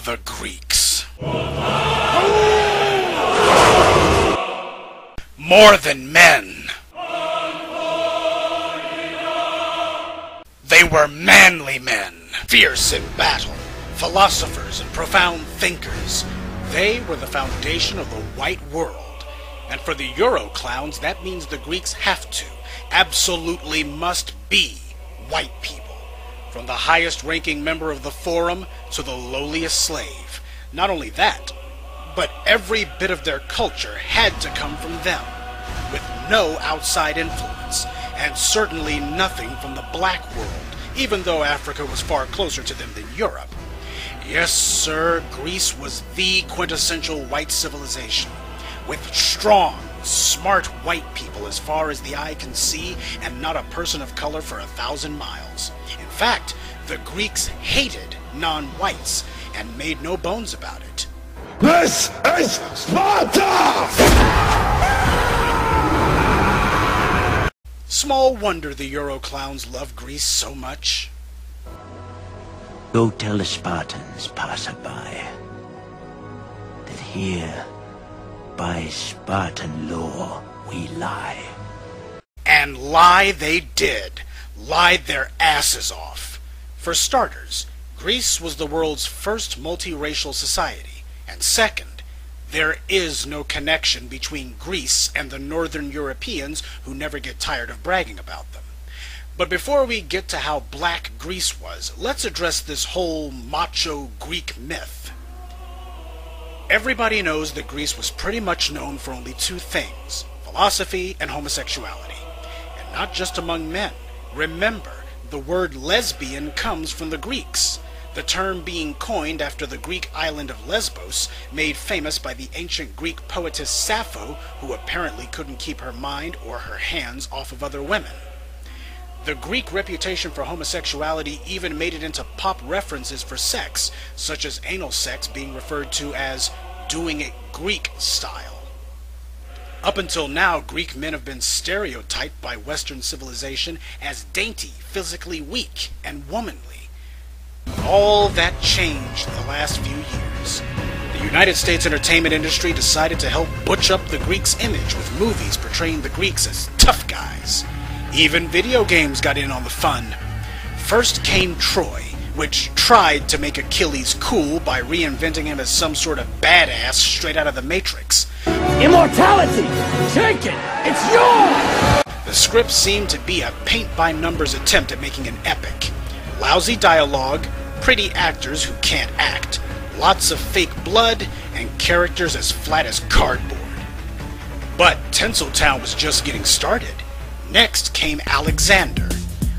the Greeks. More than men. They were manly men, fierce in battle, philosophers and profound thinkers. They were the foundation of the white world. And for the Euro clowns, that means the Greeks have to, absolutely must be, white people. From the highest ranking member of the Forum to the lowliest slave. Not only that, but every bit of their culture had to come from them, with no outside influence, and certainly nothing from the black world, even though Africa was far closer to them than Europe. Yes, sir, Greece was the quintessential white civilization, with strong, smart white people as far as the eye can see, and not a person of color for 1,000 miles. In fact, the Greeks hated non-whites, and made no bones about it. This is Sparta! Small wonder the Euro clowns love Greece so much. Go tell the Spartans, passerby, that here, by Spartan law, we lie. And lie they did. Lied their asses off. For starters, Greece was the world's first multiracial society, and second, there is no connection between Greece and the Northern Europeans who never get tired of bragging about them. But before we get to how black Greece was, let's address this whole macho Greek myth. Everybody knows that Greece was pretty much known for only two things, philosophy and homosexuality. And not just among men. Remember, the word lesbian comes from the Greeks, the term being coined after the Greek island of Lesbos, made famous by the ancient Greek poetess Sappho, who apparently couldn't keep her mind or her hands off of other women. The Greek reputation for homosexuality even made it into pop references for sex, such as anal sex being referred to as doing it Greek style. Up until now, Greek men have been stereotyped by Western civilization as dainty, physically weak, and womanly. All that changed in the last few years. The United States entertainment industry decided to help butch up the Greeks' image with movies portraying the Greeks as tough guys. Even video games got in on the fun. First came Troy, which tried to make Achilles cool by reinventing him as some sort of badass straight out of the Matrix. Immortality! Take it! It's yours! The script seemed to be a paint-by-numbers attempt at making an epic. Lousy dialogue, pretty actors who can't act, lots of fake blood, and characters as flat as cardboard. But Tinseltown was just getting started. Next came Alexander.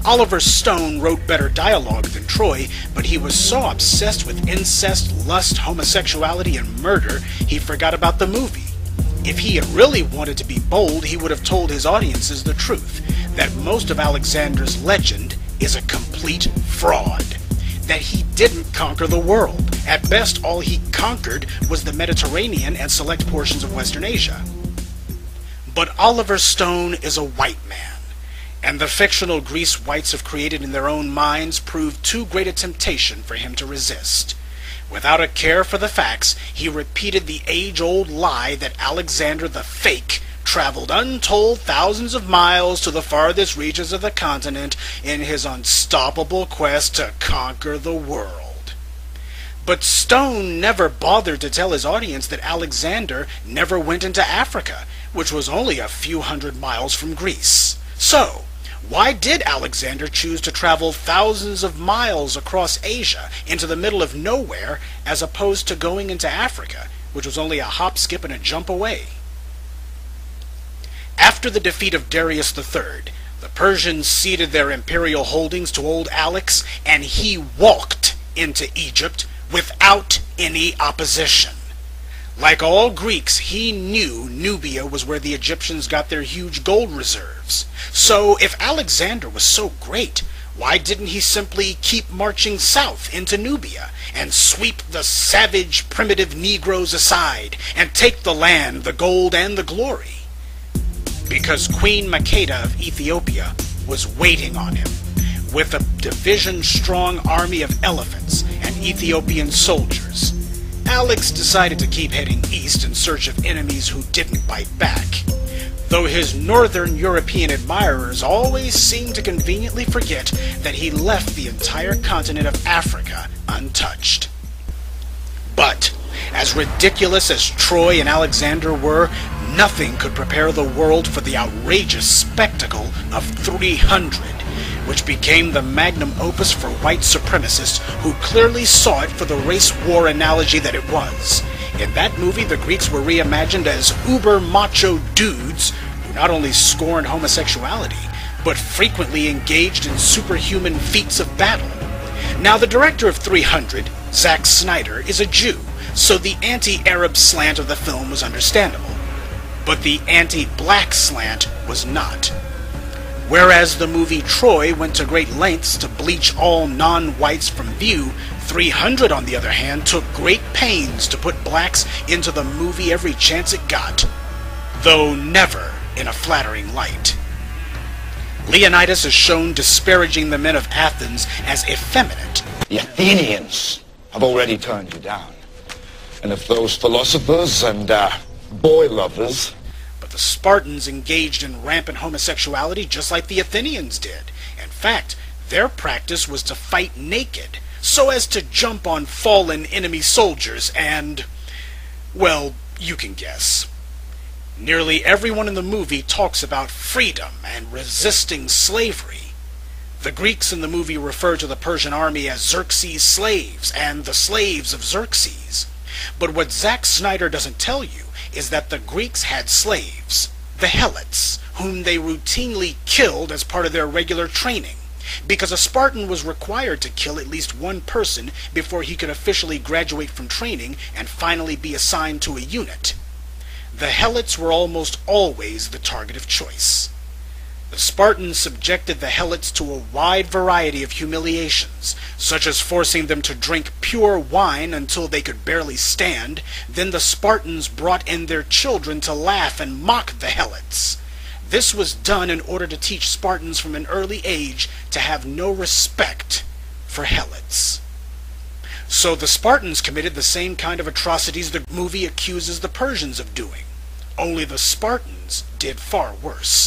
Oliver Stone wrote better dialogue than Troy, but he was so obsessed with incest, lust, homosexuality, and murder, he forgot about the movie. If he had really wanted to be bold, he would have told his audiences the truth, that most of Alexander's legend is a complete fraud. That he didn't conquer the world. At best, all he conquered was the Mediterranean and select portions of Western Asia. But Oliver Stone is a white man, and the fictional Greece whites have created in their own minds proved too great a temptation for him to resist. Without a care for the facts, he repeated the age-old lie that Alexander the Fake traveled untold thousands of miles to the farthest reaches of the continent in his unstoppable quest to conquer the world. But Stone never bothered to tell his audience that Alexander never went into Africa, which was only a few hundred miles from Greece. So, why did Alexander choose to travel thousands of miles across Asia into the middle of nowhere as opposed to going into Africa, which was only a hop, skip, and a jump away? After the defeat of Darius III, the Persians ceded their imperial holdings to old Alex, and he walked into Egypt without any opposition. Like all Greeks, he knew Nubia was where the Egyptians got their huge gold reserves. So, if Alexander was so great, why didn't he simply keep marching south into Nubia and sweep the savage, primitive Negroes aside and take the land, the gold, and the glory? Because Queen Makeda of Ethiopia was waiting on him with a division-strong army of elephants, and and Ethiopian soldiers. Alex decided to keep heading east in search of enemies who didn't bite back, though his northern European admirers always seemed to conveniently forget that he left the entire continent of Africa untouched. But, as ridiculous as Troy and Alexander were, nothing could prepare the world for the outrageous spectacle of 300, which became the magnum opus for white supremacists who clearly saw it for the race war analogy that it was. In that movie, the Greeks were reimagined as uber-macho dudes who not only scorned homosexuality, but frequently engaged in superhuman feats of battle. Now, the director of 300, Zack Snyder, is a Jew, so the anti-Arab slant of the film was understandable. But the anti-black slant was not. Whereas the movie Troy went to great lengths to bleach all non-whites from view, 300, on the other hand, took great pains to put blacks into the movie every chance it got, though never in a flattering light. Leonidas is shown disparaging the men of Athens as effeminate. The Athenians have already turned you down. And if those philosophers and boy lovers... But the Spartans engaged in rampant homosexuality just like the Athenians did. In fact, their practice was to fight naked, so as to jump on fallen enemy soldiers and... well, you can guess. Nearly everyone in the movie talks about freedom and resisting slavery. The Greeks in the movie refer to the Persian army as Xerxes' slaves and the slaves of Xerxes. But what Zack Snyder doesn't tell you is that the Greeks had slaves, the Helots, whom they routinely killed as part of their regular training, because a Spartan was required to kill at least one person before he could officially graduate from training and finally be assigned to a unit. The Helots were almost always the target of choice. The Spartans subjected the Helots to a wide variety of humiliations, such as forcing them to drink pure wine until they could barely stand. Then the Spartans brought in their children to laugh and mock the Helots. This was done in order to teach Spartans from an early age to have no respect for Helots. So the Spartans committed the same kind of atrocities the movie accuses the Persians of doing. Only the Spartans did far worse.